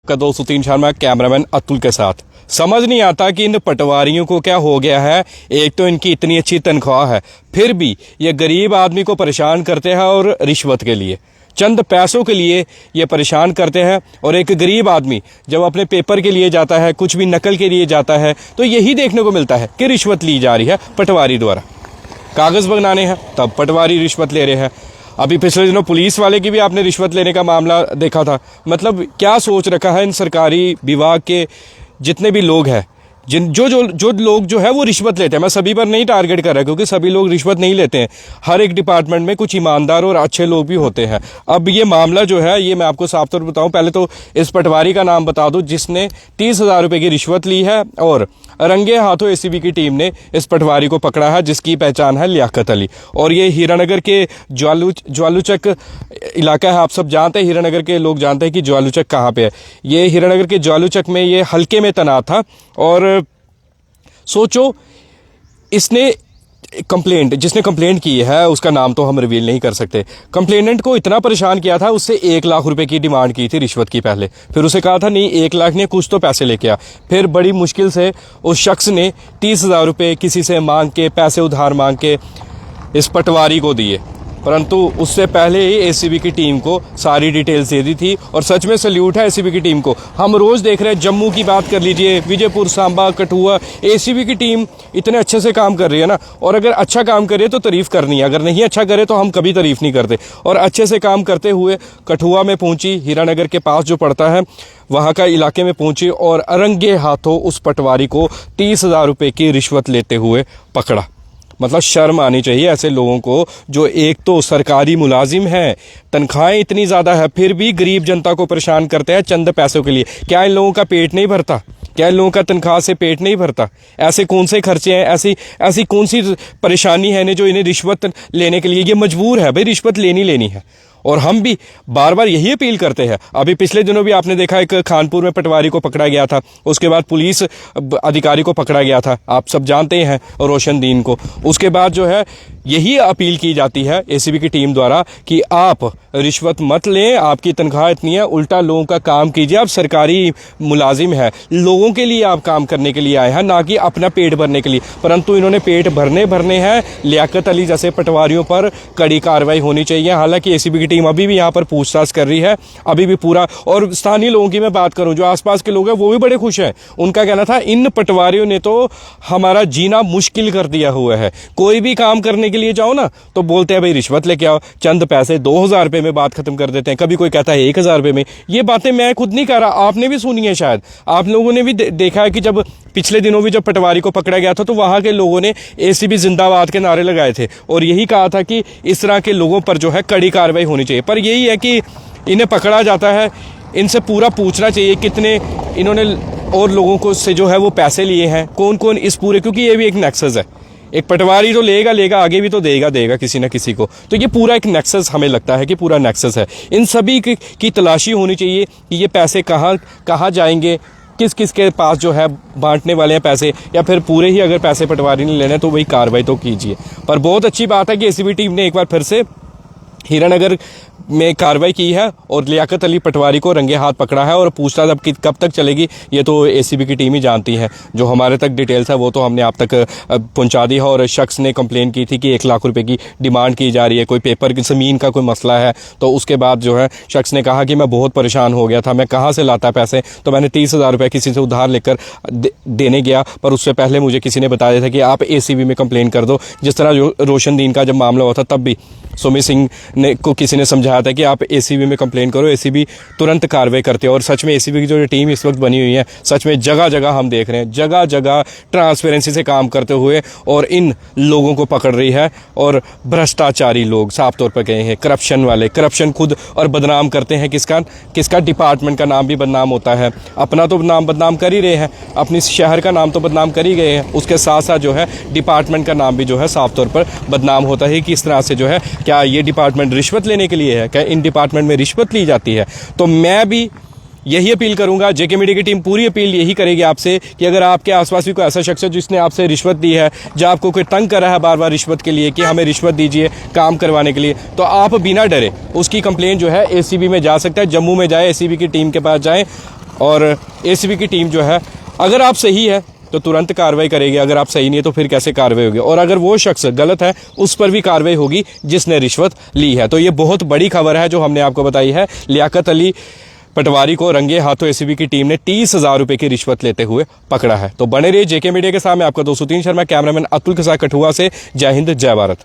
आपका दोस्त उतीन शर्मा कैमरामैन अतुल के साथ। समझ नहीं आता कि इन पटवारियों को क्या हो गया है। एक तो इनकी इतनी अच्छी तनख्वाह है, फिर भी ये गरीब आदमी को परेशान करते हैं और रिश्वत के लिए, चंद पैसों के लिए ये परेशान करते हैं। और एक गरीब आदमी जब अपने पेपर के लिए जाता है, कुछ भी नकल के लिए जाता है, तो यही देखने को मिलता है कि रिश्वत ली जा रही है पटवारी द्वारा। कागज़ बनाने हैं तब पटवारी रिश्वत ले रहे हैं। अभी पिछले दिनों पुलिस वाले की भी आपने रिश्वत लेने का मामला देखा था। मतलब क्या सोच रखा है इन सरकारी विभाग के जितने भी लोग हैं, जो लोग जो है वो रिश्वत लेते हैं। मैं सभी पर नहीं टारगेट कर रहा क्योंकि सभी लोग रिश्वत नहीं लेते हैं। हर एक डिपार्टमेंट में कुछ ईमानदार और अच्छे लोग भी होते हैं। अब ये मामला जो है ये मैं आपको साफ तौर पर बताऊं, पहले तो इस पटवारी का नाम बता दूं जिसने 30,000 रुपये की रिश्वत ली है और रंगे हाथों एसीबी की टीम ने इस पटवारी को पकड़ा है, जिसकी पहचान है लियाकत अली। और ये हीरानगर के ज्वालूचक इलाका है। आप सब जानते हैं, हीरानगर के लोग जानते हैं कि ज्वालूचक कहाँ पे है। ये हीरानगर के ज्वालूचक में ये हल्के में तैनात था। और सोचो, जिसने कंप्लेंट की है उसका नाम तो हम रिवील नहीं कर सकते। कंप्लेनेंट को इतना परेशान किया था, उससे 1 लाख रुपए की डिमांड की थी रिश्वत की पहले। फिर उसे कहा था नहीं 1 लाख नहीं, कुछ तो पैसे लेके आ। फिर बड़ी मुश्किल से उस शख्स ने 30,000 रुपये किसी से मांग के, पैसे उधार मांग के इस पटवारी को दिए। परंतु उससे पहले ही एसीबी की टीम को सारी डिटेल्स दे दी थी। और सच में सल्यूट है एसीबी की टीम को। हम रोज़ देख रहे हैं, जम्मू की बात कर लीजिए, विजयपुर, सांबा, कठुआ, एसीबी की टीम इतने अच्छे से काम कर रही है ना। और अगर अच्छा काम करे तो तारीफ़ करनी है, अगर नहीं अच्छा करे तो हम कभी तारीफ़ नहीं करते। और अच्छे से काम करते हुए कठुआ में पहुंची, हीरानगर के पास जो पड़ता है वहाँ का इलाके में पहुंची और रंगे हाथों उस पटवारी को 30,000 रुपये की रिश्वत लेते हुए पकड़ा। मतलब शर्म आनी चाहिए ऐसे लोगों को, जो एक तो सरकारी मुलाजिम हैं, तनख्वाहें इतनी ज़्यादा है, फिर भी गरीब जनता को परेशान करते हैं चंद पैसों के लिए। क्या इन लोगों का पेट नहीं भरता? क्या इन लोगों का तनख्वाह से पेट नहीं भरता? ऐसे कौन से खर्चे हैं, ऐसी कौन सी परेशानी है जो इन्हें रिश्वत लेने के लिए ये मजबूर है? भाई रिश्वत लेनी है। और हम भी बार बार यही अपील करते हैं। अभी पिछले दिनों भी आपने देखा एक खानपुर में पटवारी को पकड़ा गया था, उसके बाद पुलिस अधिकारी को पकड़ा गया था, आप सब जानते हैं, रोशनदीन को। उसके बाद जो है यही अपील की जाती है एसीबी की टीम द्वारा कि आप रिश्वत मत लें, आपकी तनख्वाह इतनी है, उल्टा लोगों का काम कीजिए। आप सरकारी मुलाजिम है, लोगों के लिए आप काम करने के लिए आए हैं, ना कि अपना पेट भरने के लिए। परंतु इन्होंने पेट भरने हैं। लियाकत अली जैसे पटवारियों पर कड़ी कार्रवाई होनी चाहिए। हालांकि एसीबी की टीम अभी भी यहाँ पर पूछताछ कर रही है, अभी भी पूरा। और स्थानीय लोगों की मैं बात करूँ, जो आसपास के लोग हैं वो भी बड़े खुश हैं। उनका कहना था इन पटवारियों ने तो हमारा जीना मुश्किल कर दिया हुआ है। कोई भी काम करने के लिए जाओ ना तो बोलते हैं भाई रिश्वत लेके आओ, चंद पैसे 2,000 रुपये में बात खत्म कर देते हैं। कभी कोई कहता है 1,000 रुपये में। ये बातें मैं खुद नहीं कह रहा, आपने भी सुनी है, शायद आप लोगों ने भी देखा है कि जब पिछले दिनों भी जब पटवारी को पकड़ा गया था तो वहां के लोगों ने एसीबी जिंदाबाद के नारे लगाए थे और यही कहा था कि इस तरह के लोगों पर जो है कड़ी कार्रवाई होनी चाहिए। पर यही है कि इन्हें पकड़ा जाता है, इनसे पूरा पूछना चाहिए कितने इन्होंने और लोगों को से जो है वो पैसे लिए हैं, कौन कौन इस पूरे, क्योंकि ये भी एक नेक्सस है। एक पटवारी तो लेगा आगे भी तो देगा किसी ना किसी को। तो ये पूरा एक नेक्सस, हमें लगता है कि पूरा नेक्सस है। इन सभी की तलाशी होनी चाहिए कि ये पैसे कहाँ जाएंगे, किस के पास जो है बांटने वाले हैं पैसे, या फिर पूरे ही अगर पैसे पटवारी ने लेने तो वही कार्रवाई तो कीजिए। पर बहुत अच्छी बात है कि एसीबी टीम ने एक बार फिर से हीरानगर में कार्रवाई की है और लियाकत अली पटवारी को रंगे हाथ पकड़ा है। और पूछताछ अब कब तक चलेगी ये तो एसीबी की टीम ही जानती है। जो हमारे तक डिटेल्स है वो तो हमने आप तक पहुंचा दी है। और शख्स ने कंप्लेन की थी कि 1 लाख रुपए की डिमांड की जा रही है, कोई पेपर की ज़मीन का कोई मसला है। तो उसके बाद जो है शख्स ने कहा कि मैं बहुत परेशान हो गया था, मैं कहाँ से लाता पैसे, तो मैंने 30,000 रुपये किसी से उधार लेकर देने गया। पर उससे पहले मुझे किसी ने बताया था कि आप एसीबी में कंप्लेन कर दो। जिस तरह रोशनदीन का जब मामला हुआ था तब भी सुमित सिंह ने को किसी ने समझाया था कि आप एसीबी में कंप्लेन करो, एसीबी तुरंत कार्रवाई करते हैं। और सच में एसीबी की जो टीम इस वक्त बनी हुई है, सच में जगह जगह हम देख रहे हैं, जगह जगह ट्रांसपेरेंसी से काम करते हुए और इन लोगों को पकड़ रही है। और भ्रष्टाचारी लोग साफ तौर पर गए हैं, करप्शन वाले, करप्शन खुद, और बदनाम करते हैं किसका डिपार्टमेंट का नाम भी बदनाम होता है। अपना तो नाम बदनाम कर ही रहे हैं, अपनी शहर का नाम तो बदनाम कर ही गए हैं, उसके साथ साथ जो है डिपार्टमेंट का नाम भी जो है साफ तौर पर बदनाम होता है कि इस तरह से जो है क्या ये डिपार्टमेंट रिश्वत लेने के लिए है, क्या इन डिपार्टमेंट में रिश्वत ली जाती है। तो मैं भी यही अपील करूंगा, जेके मीडिया की टीम पूरी अपील यही करेगी आपसे कि अगर आपके आसपास भी कोई ऐसा शख्स है जिसने आपसे रिश्वत दी है, जो आपको कोई तंग कर रहा है बार बार रिश्वत के लिए कि हमें रिश्वत दीजिए काम करवाने के लिए, तो आप बिना डरे उसकी कंप्लेन जो है एसीबी में जा सकता है। जम्मू में जाए, एसीबी की टीम के पास जाएं, और एसीबी की टीम जो है, अगर आप सही है तो तुरंत कार्रवाई करेगी, अगर आप सही नहीं है तो फिर कैसे कार्रवाई होगी, और अगर वो शख्स गलत है उस पर भी कार्रवाई होगी जिसने रिश्वत ली है। तो ये बहुत बड़ी खबर है जो हमने आपको बताई है। लियाकत अली पटवारी को रंगे हाथों एसीबी की टीम ने 30,000 रुपए की रिश्वत लेते हुए पकड़ा है। तो बने रहिए जेके मीडिया के साथ। मैं आपका 203 शर्मा, कैमरामैन अतुल के साथ कठुआ से। जय हिंद, जय भारत।